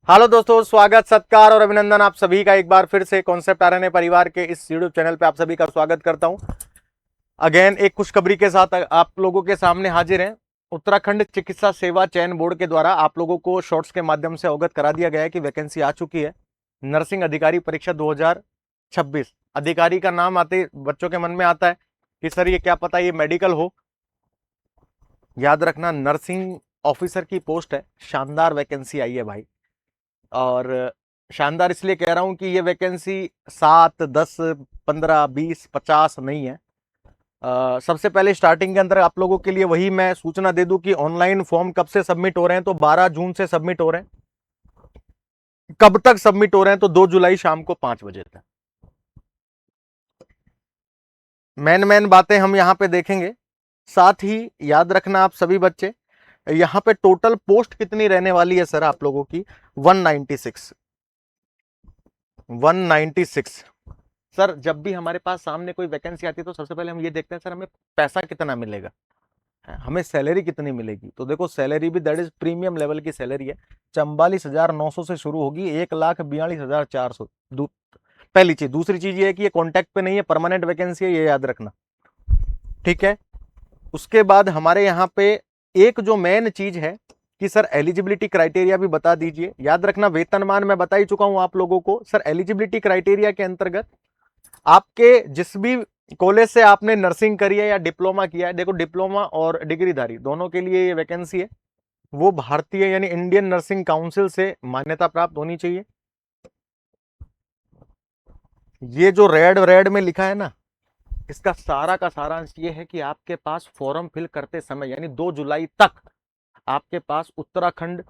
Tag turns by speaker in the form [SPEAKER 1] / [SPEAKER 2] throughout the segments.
[SPEAKER 1] Hello दोस्तों, स्वागत सत्कार और अभिनंदन आप सभी का एक बार फिर से कॉन्सेप्ट आरएनए परिवार के इस यूट्यूब चैनल पे आप सभी का स्वागत करता हूं। अगेन एक खुशखबरी के साथ आप लोगों के सामने हाजिर हैं। उत्तराखंड चिकित्सा सेवा चयन बोर्ड के द्वारा आप लोगों को शॉर्ट्स के माध्यम से अवगत करा दिया गया है कि वैकेंसी आ चुकी है। नर्सिंग अधिकारी परीक्षा 2026। अधिकारी का नाम आते बच्चों के मन में आता है कि सर ये क्या पता ये मेडिकल हो। याद रखना, नर्सिंग ऑफिसर की पोस्ट है। शानदार वैकेंसी आई है भाई। और शानदार इसलिए कह रहा हूं कि ये वैकेंसी 7, 10, 15, 20, 50 नहीं है। सबसे पहले स्टार्टिंग के अंदर आप लोगों के लिए वही मैं सूचना दे दूं कि ऑनलाइन फॉर्म कब से सबमिट हो रहे हैं। तो 12 जून से सबमिट हो रहे हैं। कब तक सबमिट हो रहे हैं? तो 2 जुलाई शाम को 5 बजे तक। मेन बातें हम यहां पे देखेंगे। साथ ही याद रखना आप सभी बच्चे, यहां पे टोटल पोस्ट कितनी रहने वाली है सर आप लोगों की? 196। 196। सर जब भी हमारे पास सामने कोई वैकेंसी आती है तो सबसे पहले हम ये देखते हैं सर हमें पैसा कितना मिलेगा, हमें सैलरी कितनी मिलेगी। तो देखो सैलरी भी दैट इज प्रीमियम लेवल की सैलरी है। 44,900 से शुरू होगी 1,42,400। पहली चीज। दूसरी चीज ये है कि ये कॉन्टैक्ट पे नहीं है, परमानेंट वैकेंसी है, ये याद रखना, ठीक है। उसके बाद हमारे यहाँ पे एक जो मेन चीज है कि सर एलिजिबिलिटी क्राइटेरिया भी बता दीजिए। याद रखना वेतनमान मैं बता ही चुका हूं आप लोगों को। सर एलिजिबिलिटी क्राइटेरिया के अंतर्गत आपके जिस भी कॉलेज से आपने नर्सिंग करी है या डिप्लोमा किया है, देखो डिप्लोमा और डिग्रीधारी दोनों के लिए ये वैकेंसी है, वो भारतीय यानी इंडियन नर्सिंग काउंसिल से मान्यता प्राप्त होनी चाहिए। ये जो रेड रेड में लिखा है ना, इसका सारा का सारांश ये है कि आपके पास फॉर्म फिल करते समय यानी 2 जुलाई तक आपके पास उत्तराखंड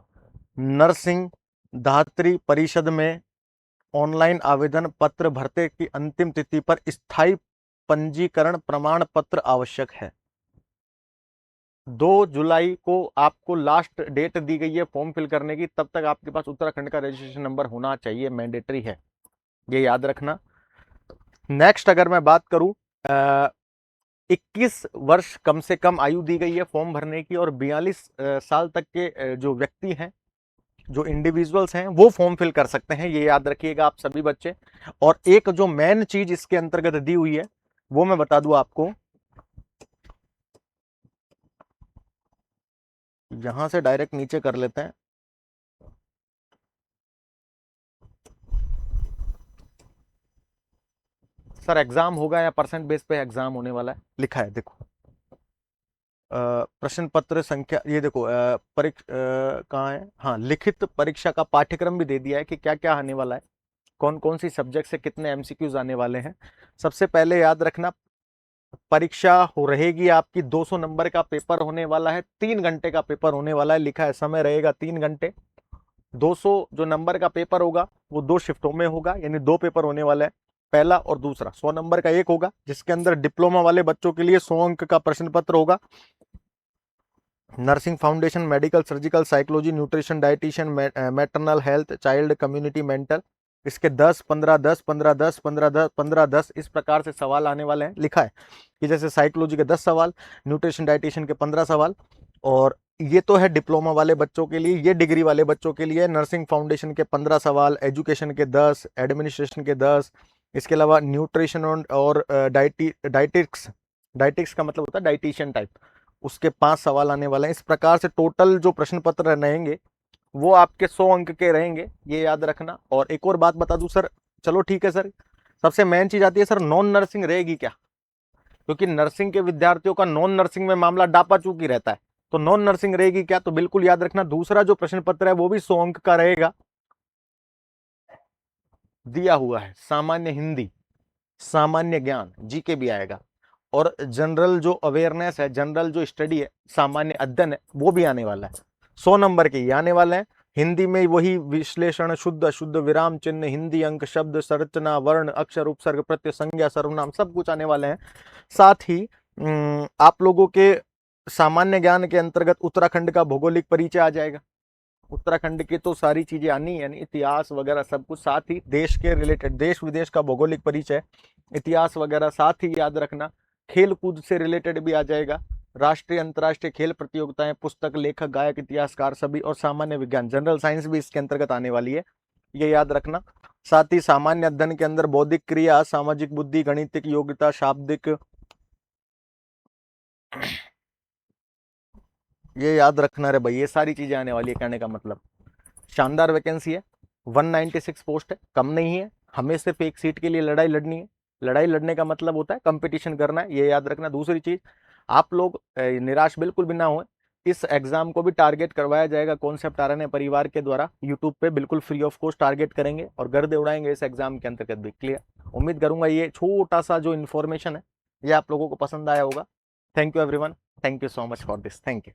[SPEAKER 1] नर्सिंग धात्री परिषद में ऑनलाइन आवेदन पत्र भरते की अंतिम तिथि पर स्थायी पंजीकरण प्रमाण पत्र आवश्यक है। 2 जुलाई को आपको लास्ट डेट दी गई है फॉर्म फिल करने की, तब तक आपके पास उत्तराखंड का रजिस्ट्रेशन नंबर होना चाहिए, मैंडेटरी है, ये याद रखना। नेक्स्ट अगर मैं बात करूं, 21 वर्ष कम से कम आयु दी गई है फॉर्म भरने की, और 42 साल तक के जो व्यक्ति हैं, जो इंडिविजुअल्स हैं, वो फॉर्म फिल कर सकते हैं, ये याद रखिएगा आप सभी बच्चे। और एक जो मेन चीज इसके अंतर्गत दी हुई है वो मैं बता दूं आपको, यहां से डायरेक्ट नीचे कर लेते हैं। सर एग्जाम होगा या परसेंट बेस पे एग्जाम होने वाला है, लिखा है देखो। प्रश्न पत्र संख्या ये देखो, परीक्षा कहाँ है, हाँ लिखित परीक्षा का पाठ्यक्रम भी दे दिया है कि क्या क्या आने वाला है, कौन कौन सी सब्जेक्ट से कितने एमसीक्यूज आने वाले हैं। सबसे पहले याद रखना, परीक्षा हो रहेगी आपकी 200 नंबर का पेपर होने वाला है, 3 घंटे का पेपर होने वाला है, लिखा है समय रहेगा 3 घंटे। 200 जो नंबर का पेपर होगा वो 2 शिफ्टों में होगा, यानी 2 पेपर होने वाला है, पहला और दूसरा। 100 नंबर का एक होगा जिसके अंदर डिप्लोमा वाले बच्चों के लिए 100 अंक का प्रश्न पत्र होगा। Nursing foundation, medical, surgical, psychology, nutrition, dietitian, maternal health, child, community, mental, इसके 10, 15, 10, 15, 10, 15, 10, 15, 10 इस प्रकार से सवाल आने वाले हैं। लिखा है कि जैसे साइकोलॉजी के 10 सवाल, न्यूट्रिशन डाइटिशियन के 15 सवाल, और ये तो है डिप्लोमा वाले बच्चों के लिए। ये डिग्री वाले बच्चों के लिए नर्सिंग फाउंडेशन के 15 सवाल, एजुकेशन के 10, एडमिनिस्ट्रेशन के 10, इसके अलावा न्यूट्रिशन और डाइटिक्स, डाइटिक्स का मतलब होता है डाइटिशियन टाइप, उसके 5 सवाल आने वाले हैं। इस प्रकार से टोटल जो प्रश्न पत्र रहेंगे वो आपके 100 अंक के रहेंगे, ये याद रखना। और एक और बात बता दूं सर, चलो ठीक है सर, सबसे मेन चीज आती है सर नॉन नर्सिंग रहेगी क्या, क्योंकि नर्सिंग के विद्यार्थियों का नॉन नर्सिंग में मामला डापा चूकी रहता है। तो नॉन नर्सिंग रहेगी क्या, तो बिल्कुल याद रखना दूसरा जो प्रश्न पत्र है वो भी 100 अंक का रहेगा। दिया हुआ है सामान्य हिंदी, सामान्य ज्ञान, जीके भी आएगा, और जनरल जो अवेयरनेस है, जनरल जो स्टडी है, सामान्य अध्ययन है, वो भी आने वाला है। 100 नंबर के ये आने वाले हैं। हिंदी में वही विश्लेषण, शुद्ध अशुद्ध, विराम चिन्ह, हिंदी अंक, शब्द संरचना, वर्ण, अक्षर, उपसर्ग, प्रत्यय, संज्ञा, सर्वनाम, सब कुछ आने वाले हैं। साथ ही आप लोगों के सामान्य ज्ञान के अंतर्गत उत्तराखंड का भौगोलिक परिचय आ जाएगा। उत्तराखंड की तो सारी चीजें आनी, यानी इतिहास वगैरह सब कुछ, साथ ही देश के रिलेटेड, देश विदेश का भौगोलिक परिचय, इतिहास वगैरह, साथ ही याद रखना खेल कूद से रिलेटेड भी आ जाएगा। राष्ट्रीय अंतर्राष्ट्रीय खेल प्रतियोगिताएं, पुस्तक, लेखक, गायक, इतिहासकार सभी, और सामान्य विज्ञान, जनरल साइंस भी इसके अंतर्गत आने वाली है, ये याद रखना। साथ ही सामान्य अध्ययन के अंदर बौद्धिक क्रिया, सामाजिक बुद्धि, गणितिक योग्यता, शाब्दिक, ये याद रखना रे भाई, ये सारी चीजें आने वाली है। कहने का मतलब शानदार वैकेंसी है, 196 पोस्ट है, कम नहीं है। हमें सिर्फ एक सीट के लिए लड़ाई लड़नी है। लड़ाई लड़ने का मतलब होता है कंपटीशन करना है, ये याद रखना। दूसरी चीज, आप लोग निराश बिल्कुल भी ना हो, इस एग्जाम को भी टारगेट करवाया जाएगा कॉन्सेप्ट आरएनए परिवार के द्वारा, यूट्यूब पे बिल्कुल फ्री ऑफ कॉस्ट टारगेट करेंगे और गर्दे उड़ाएंगे इस एग्जाम के अंतर्गत भी। क्लियर? उम्मीद करूंगा ये छोटा सा जो इन्फॉर्मेशन है ये आप लोगों को पसंद आया होगा। Thank you everyone, thank you so much for this, thank you.